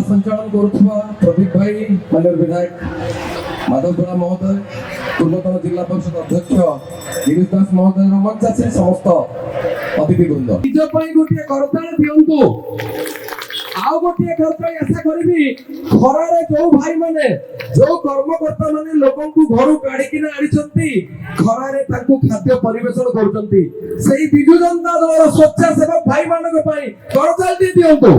संचालन करुवा प्रदीप भाई माननीय विधायक माधव गोड़ा महोदय पूर्वतन जिला परिषद अध्यक्ष गिरीश दास महोदय मंच आसे समस्त अतिथिवृंद निज गोटे करताल दिंतु आउ गोटे करताल आशा करी खरारे जो भाई माने जो कर्मकर्ता माने लोकन को घर काढ़ी आनी खरारे खाद्य परिवेशन करुचंती सेही बिजु जनता दल स्वेच्छासेवक भाई मानक पई करताल दिंतु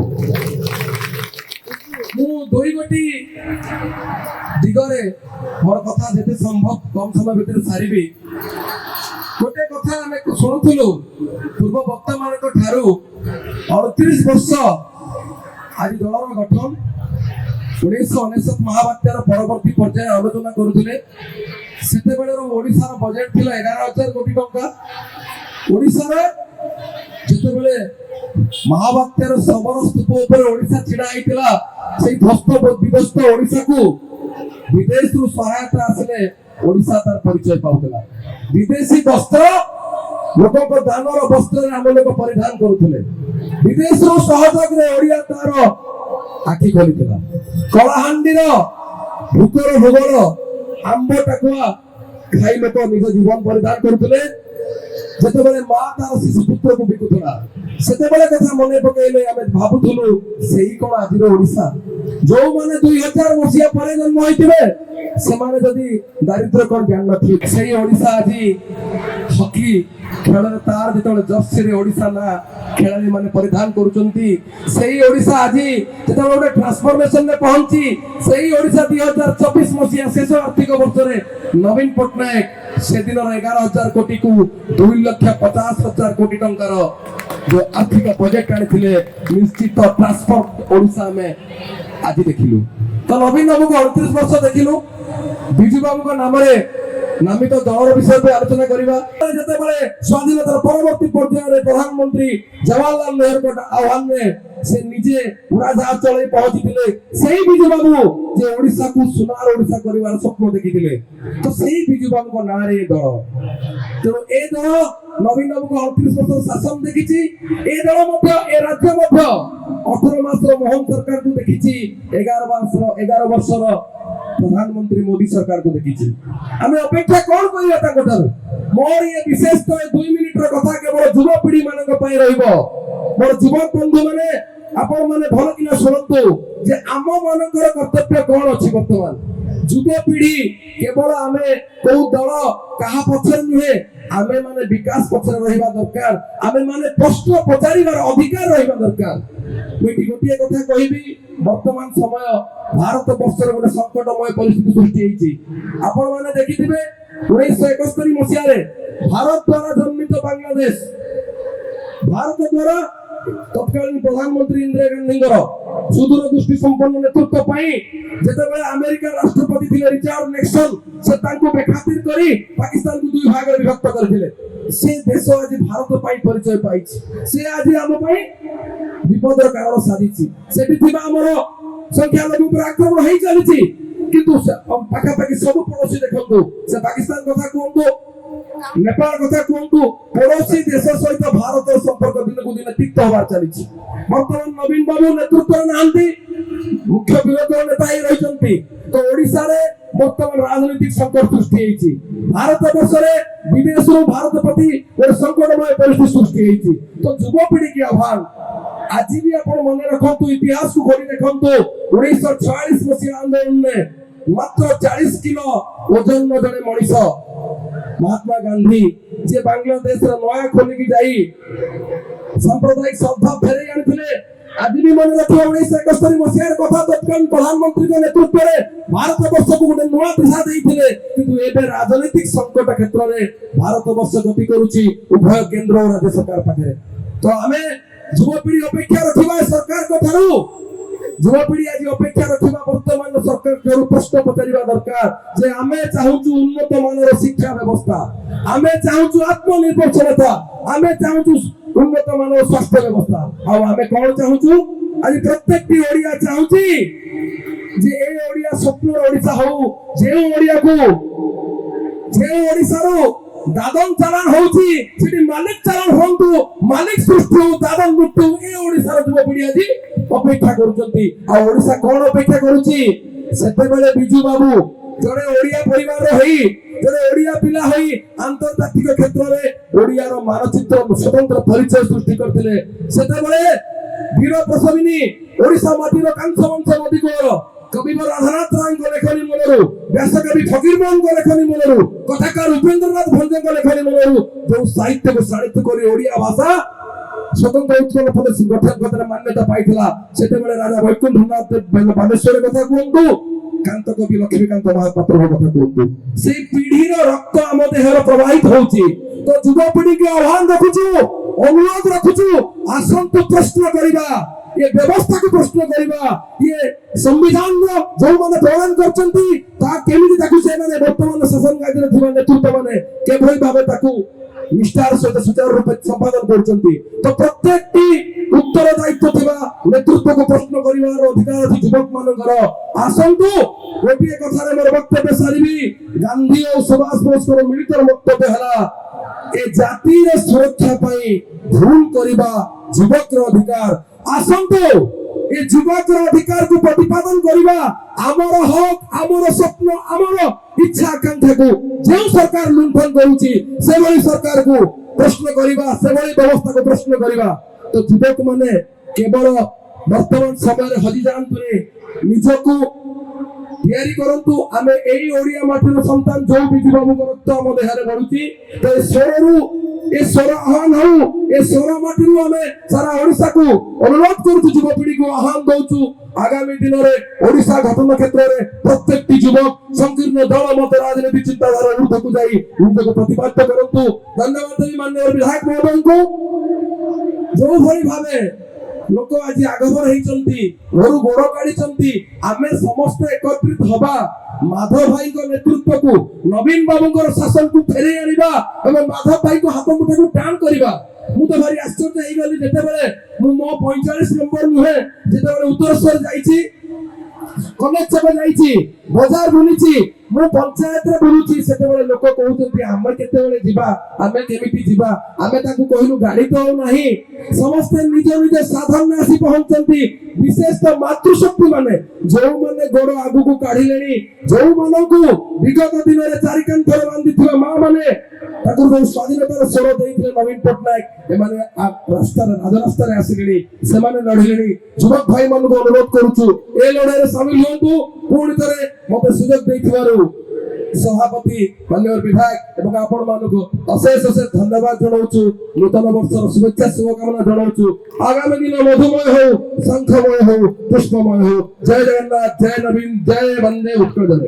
मु दुई गोटी दिगरे मोर कथा जेते संभव कम समय भीतर सारिबी गोटे कथा आमे सुनुथुलु पूर्व वक्ता मानक ठारू 38 वर्ष आज दलर गठन 1999 महाबात्यार परवर्ती पर्याय आलोचना करुथिले सेते बेलर ओडिसा बजेट थिला 11000 कोटी टंका ओडिसा रे जेते बेले महाबात्यार सबर स्तूप ऊपर ओडिसा छिड़ा आइतिला सेई ध्वस्त विध्वस्त ओडिसा को विदेश रु सहायता आसले ओडिसा तार परिचय पाउतला विदेशी वस्त्र लोकों को दानर वस्त्र हम लोग परिधान करुथिले विदेश रु सहयोग रे ओडिया तार आखि खोलितला कलाहांडीर भूकर भूगोल आंब टाकुआ खाई लोक निज जीवन परिधान करुथिले जेतेबेले मां तार शिशु पुत्र को बिकुतला सेतेबेले कथा मने पकेइले आमे भाबुथुलु सेही कोन आजिर ओडिसा जो माने 2000 वर्षिया परे जन्म होइतिबे से माने जदी दारिद्र कोन ज्ञान नथि सेही ओडिसा आजि हकी खेल तार जेतेबेले जर्सी रे ओडिसा ना खेलाड़ी माने परिधान करूचंती सेही ओडिसा आजि जेतेबेले गोटे ट्रांसफॉर्मेशन में पहुंची सेही ओडिसा 2024 मसिया शेष आर्थिक वर्ष रे नवीन पटनायक से दिन 11000 कोटी को 2,50,000 कोटी टंकार जो आर्थिक प्रोजेक्ट आनी निश्चित ट्रांसफर ओडिशा में आज देखिलु तो नवीन बाबू को 38 वर्ष देखिलु बिजू बाबू को नाम रे नामित दलर विषय पे आलोचना करिबा जेतेबेले स्वाधीनता परवर्ती पर्याय प्रधानमंत्री जवाहरलाल नेहरू को आह्वान में से निजे उड़ाजाहाज चले पहुंचीथिले सेही बिजू बाबू जे ओडिसा को सुनार ओडिसा करिवार स्वप्न देखिथिले तो सेही बिजू बाबू को नाम रे दल तो ए दल नवीन बाबू को 38 वर्ष शासन देखिछि ए दल मध्य ए राज्य मध्य 18 मासर मोहन सरकार को देखिछि 11 वर्षर प्रधानमंत्री मोदी सरकार को देखिछि हमें अपेक्षा कौन करिया ताकोटर मोर ये विशेष तो 2 मिनिट रो कथा केवल युवा पीढ़ी मानक पई रहइबो मोर युवक बंधु माने आपण माने भल किना सुनंतु जे आम मानकर कर्तव्य कौन अछि वर्तमान युवा पीढ़ी केवल आमे को दल कहा पछर नुहे आमे माने विकास पछर रहिबा दरकार आमे माने प्रश्न पचारिबार अधिकार रहिबा दरकार बेटी गोटिए कथा कहिबी वर्तमान समय भारत वर्षर गोटे संकटमय परिस्थिति सृष्टि होईची आपण माने देखिथिबे 1971 मसिया रे भारत द्वारा जन्मित बांग्लादेश भारत द्वारा तत्कालीन प्रधानमंत्री इंदिरा गांधी सुदूर दृष्टि संपन्न नेतृत्व पाई जेतेबेले अमेरिका राष्ट्रपति थिले रिचर्ड निक्सन से तांको बेखातिर करी पाकिस्तान को दुई भाग रे विभक्त करथिले से देश आज भारत पाई परिचय पाइछि से आज हम पाई विपदर कारण साजिछि सेठी थिबा हमर संख्या लघु पर आक्रमण होई चलिछि किंतु पाखा पाखी सब पड़ोसी देखंतु से पाकिस्तान कथा कहंतु नेपाल कथा कहंतु पड़ोसी देश सहित भारत संपर्क दिन को दिन तिक्त होबार चलिछि वर्तमान नवीन बाबू नेतृत्व नांती मुख्य विरोधी नेता ही रहिसंती तो ओडिसा रे वर्तमान राजनीतिक संकट सृष्टि होईछि भारत वर्ष रे विदेश रो भारत प्रति एक संकटमय परिस्थिति सृष्टि होईछि तो युवा पीढ़ी के आह्वान आज भी आपण मन रखंतु इतिहास को घोड़ी देखंतु 1946 मसिया आंदोलन में मात्र 40 किलो वजन न जने मनीष महात्मा गांधी जे बांग्लादेश रो नया खोली की जाई सांप्रदायिक सद्भाव फेरे आनिथिले आज भी मन रखियो 1971 मसिया कथा तत्कालीन प्रधानमंत्री के नेतृत्व रे भारत वर्ष को गोटे नया दिशा देइथिले किंतु एबे राजनीतिक संकट क्षेत्र रे भारत वर्ष गति करूची उभय केंद्र और राज्य सरकार पाखे तो हमें युवा पीढ़ी अपेक्षा रखिबा सरकार को थारू युवा पीढ़ी आज अपेक्षा रखिबा वर्तमान सरकार के प्रश्न पचारिबा दरकार जे हमें चाहूचु उन्नत मानर शिक्षा व्यवस्था हमें चाहूचु आत्मनिर्भरशीलता हमें चाहूचु उन्नत मानर स्वास्थ्य व्यवस्था और हमें कौन चाहूचु आज प्रत्येक ओडिया चाहूची जे ए ओडिया स्वप्न ओडिसा हो जे ओडिया को जे ओडिसा रो दादन चालान होउची सेठी मालिक चालान होंतु मालिक सृष्टि हो दादन मुक्तु ए ओडिसा रो युवा पीढ़ी आज ଅପେକ୍ଷା କରୁଛନ୍ତି। ଆଉ ଓଡ଼ିଶା କଣ ଅପେକ୍ଷା କରୁଛି? ସେତେବେଳେ ବିଜୁ ବାବୁ ଜଣେ ଓଡ଼ିଆ ପରିବାର ହେଇ ଜଣେ ଓଡ଼ିଆ ପିଲା ହୋଇ ଆନ୍ତର୍ଜାତିକ କ୍ଷେତ୍ରରେ ଓଡ଼ିଆର ମାନଚିତ୍ର ସ୍ୱତନ୍ତ୍ର ପରିଚୟ ସୃଷ୍ଟି କରିଥିଲେ। ସେତେବେଳେ ବୀର ପ୍ରସବିନୀ ଓଡ଼ିଶା ମାଟିର କାଂସ ବଂଶ ନଦୀ କୂଳ କବିବର ରାଧାନାଥ ରାୟଙ୍କ ଲେଖନୀ ମୂଳରୁ ବ୍ୟାସକବି ଫକୀର ମୋହନଙ୍କ ଲେଖନୀ ମୂଳରୁ କଥାକାର ଉପେନ୍ଦ୍ରନାଥ ଭଞ୍ଜଙ୍କ ଲେଖନୀ ମୂଳରୁ ଯୋଉ ସାହିତ୍ୟକୁ ଶାଣିତ କରି ଓଡ଼ିଆ ଭାଷା ସ୍ୱତନ୍ତ୍ର ଉତ୍କଳ ପ୍ରଦେଶ ଗଠନରେ ମାନ୍ୟତା ପାଇଥିଲା। ସେତେବେଳେ ରାଜା ବୈକୁଣ୍ଠନାଥ ବାଲେଶ୍ୱର କଥା କୁହନ୍ତୁ, କାନ୍ତ କବି ଲକ୍ଷ୍ମୀକାନ୍ତ ମହାପାତ୍ରଙ୍କ କଥା କୁହନ୍ତୁ, ସେଇ ପିଢିର ରକ୍ତ ଆମ ଦେହରେ ପ୍ରବାହିତ ହଉଛି। ତ ଯୁବପିଢିକୁ ଆହ୍ୱାନ ରଖୁଛୁ, ଅନୁରୋଧ ରଖୁଛୁ, ଆସନ୍ତୁ ପ୍ରଶ୍ନ କରିବା, ଏ ବ୍ୟବସ୍ଥାକୁ ପ୍ରଶ୍ନ କରିବା, ଇଏ ସମ୍ବିଧାନର ଯୋଉମାନେ ପ୍ରଣୟନ କରିଛନ୍ତି ତାହା କେମିତି ତାକୁ ସେମାନେ ବର୍ତ୍ତମାନ ଶାସନ କାର୍ଯ୍ୟରେ ଥିବା ନେତୃତ୍ୱ ମାନେ କିଭଳି ଭାବେ ତାକୁ ନିଷ୍ଠାର ସହିତ ସୁଚାରୁ ରୂପେ ସମ୍ପାଦନ କରୁଛନ୍ତି। ତ ପ୍ରତ୍ୟେକଟି ଉତ୍ତରଦାୟିତ୍ୱ ଥିବା ନେତୃତ୍ୱକୁ ପ୍ରଶ୍ନ କରିବାର ଅଧିକାର ଅଛି ଯୁବକ ମାନଙ୍କର। ଆସନ୍ତୁ ଗୋଟିଏ କଥାରେ ମୋର ବକ୍ତବ୍ୟ ସାରିବି। ଗାନ୍ଧୀ ଓ ସୁଭାଷ ବୋଷଙ୍କର ମିଳିତ ବକ୍ତବ୍ୟ ହେଲା, ଏ ଜାତିର ସୁରକ୍ଷା ପାଇଁ ଭୁଲ କରିବା ଯୁବକର ଅଧିକାର। ଆସନ୍ତୁ ଏ ଯୁବକର ଅଧିକାରକୁ ପ୍ରତିପାଦନ କରିବା। ଆମର ହକ୍, ଆମର ସ୍ୱପ୍ନ, ଆମର ଇଚ୍ଛା ଆକାଂକ୍ଷାକୁ ଯେଉଁ ସରକାର ଲୁଣ୍ଠନ କରୁଛି ସେଭଳି ସରକାରକୁ ପ୍ରଶ୍ନ କରିବା, ସେଭଳି ବ୍ୟବସ୍ଥାକୁ ପ୍ରଶ୍ନ କରିବା। ତ ଯୁବକ ମାନେ କେବଳ ବର୍ତ୍ତମାନ ସମୟରେ ହଜି ଯାଆନ୍ତୁନି, ନିଜକୁ ତିଆରି କରନ୍ତୁ। ଆମେ ଏଇ ଓଡ଼ିଆ ମାଟିର ସନ୍ତାନ, ଯୋଉ ବିଜୁ ବାବୁଙ୍କ ରକ୍ତ ଆମ ଦେହରେ ବଢୁଛି, ତ ଏ ସ୍ୱରରୁ ଏ ସ୍ୱର ଆହ୍ୱାନ ହଉ, ଏ ସ୍ୱର ମାଟିରୁ ଆମେ ସାରା ଓଡ଼ିଶାକୁ ଅନୁରୋଧ କରୁଛୁ, ଯୁବପିଢିକୁ ଆହ୍ୱାନ ଦଉଛୁ। ଆଗାମୀ ଦିନରେ ଓଡ଼ିଶା ଗଠନ କ୍ଷେତ୍ରରେ ପ୍ରତ୍ୟେକଟି ଯୁବକ ସଂକୀର୍ଣ୍ଣ ଦଳ ମତ ରାଜନୀତି ଚିନ୍ତାଧାରା ঊର୍ଦ୍ଧ୍ୱକୁ ଯାଇ ନିଜକୁ ପ୍ରତିପାଦ୍ୟ କରନ୍ତୁ। ଧନ୍ୟବାଦ ଦେବି ମାନ୍ୟବର ବିଧାୟକ ମହୋଦୟଙ୍କୁ। ଯୋଉଭଳି ଭାବେ ଲୋକ ଆଜି ଆଗଭର ହେଇଛନ୍ତି, ଘରୁ ଗୋଡ କାଢିଛନ୍ତି, ଆମେ ସମସ୍ତେ ଏକତ୍ରିତ ହବା, ମାଧବ ଭାଇଙ୍କ ନେତୃତ୍ୱକୁ, ନବୀନ ବାବୁଙ୍କର ଶାସନକୁ ଫେରେଇ ଆଣିବା ଏବଂ ମାଧବ ଭାଇଙ୍କ ହାତ ମୁଠାକୁ ଟାଣ କରିବା। ମୁଁ ତ ଭାରି ଆଶ୍ଚର୍ଯ୍ୟ ହେଇଗଲି ଯେତେବେଳେ ମୁଁ ମୋ 45 ନମ୍ବର ନୁହେଁ, ଯେତେବେଳେ ଉତ୍ତରେଶ୍ୱର ଯାଇଛି, କଲେଜ ଛକ ଯାଇଛି, ବଜାର ବୁଲିଛି, ମୁଁ ପଞ୍ଚାୟତରେ ବୁଲୁଛି, ସେତେବେଳେ ଲୋକ କହୁଛନ୍ତି ଆମେ କେତେବେଳେ ଯିବା, ଆମେ କେମିତି ଯିବା। ଆମେ ତାଙ୍କୁ କହିଲୁ ଗାଡି ତ ଆଉ ନାହିଁ। ସମସ୍ତେ ନିଜ ନିଜ ସାଧନରେ ଆସି ପହଞ୍ଚନ୍ତି। ବିଶେଷତଃ ମାତୃଶକ୍ତି ମାନେ ଯୋଉମାନେ ଗୋଡ ଆଗକୁ କାଢିଲେଣି, ଯୋଉମାନଙ୍କୁ ବିଗତ ଦିନରେ ଚାରି କାନ୍ଥରେ ବାନ୍ଧିଥିବା ମା ମାନେ ତାକୁ ଯୋଉ ସ୍ୱାଧୀନତାର ସ୍ୱର ଦେଇଥିଲେ ନବୀନ ପଟ୍ଟନାୟକ, ଏମାନେ ରାସ୍ତାରେ ରାଜରାସ୍ତାରେ ଆସିଲେଣି, ସେମାନେ ଲଢିଲେଣି। ଯୁବକ ଭାଇ ମାନଙ୍କୁ ଅନୁରୋଧ କରୁଛୁ, ଏ ଲଢେଇରେ ସାମିଲ ହୁଅନ୍ତୁ। ପୁଣି ଥରେ ମତେ ସୁଯୋଗ ଦେଇଥିବାରୁ ସଭାପତି, ମାନ୍ୟବର ବିଧାୟକ ଏବଂ ଆପଣ ମାନଙ୍କୁ ଅଶେଷ ଅଶେଷ ଧନ୍ୟବାଦ ଜଣାଉଛୁ। ନୂତନ ବର୍ଷର ଶୁଭେଚ୍ଛା ଶୁଭକାମନା ଜଣାଉଛୁ। ଆଗାମୀ ଦିନ ମଧୁମୟ ହଉ, ଶଙ୍ଖମୟ ହଉ, ପୁଷ୍ପମୟ ହଉ। ଜୟ ଜଗନ୍ନାଥ, ଜୟ ନବୀନ, ଜୟ ବନ୍ଦେ ଉତ୍କଳ।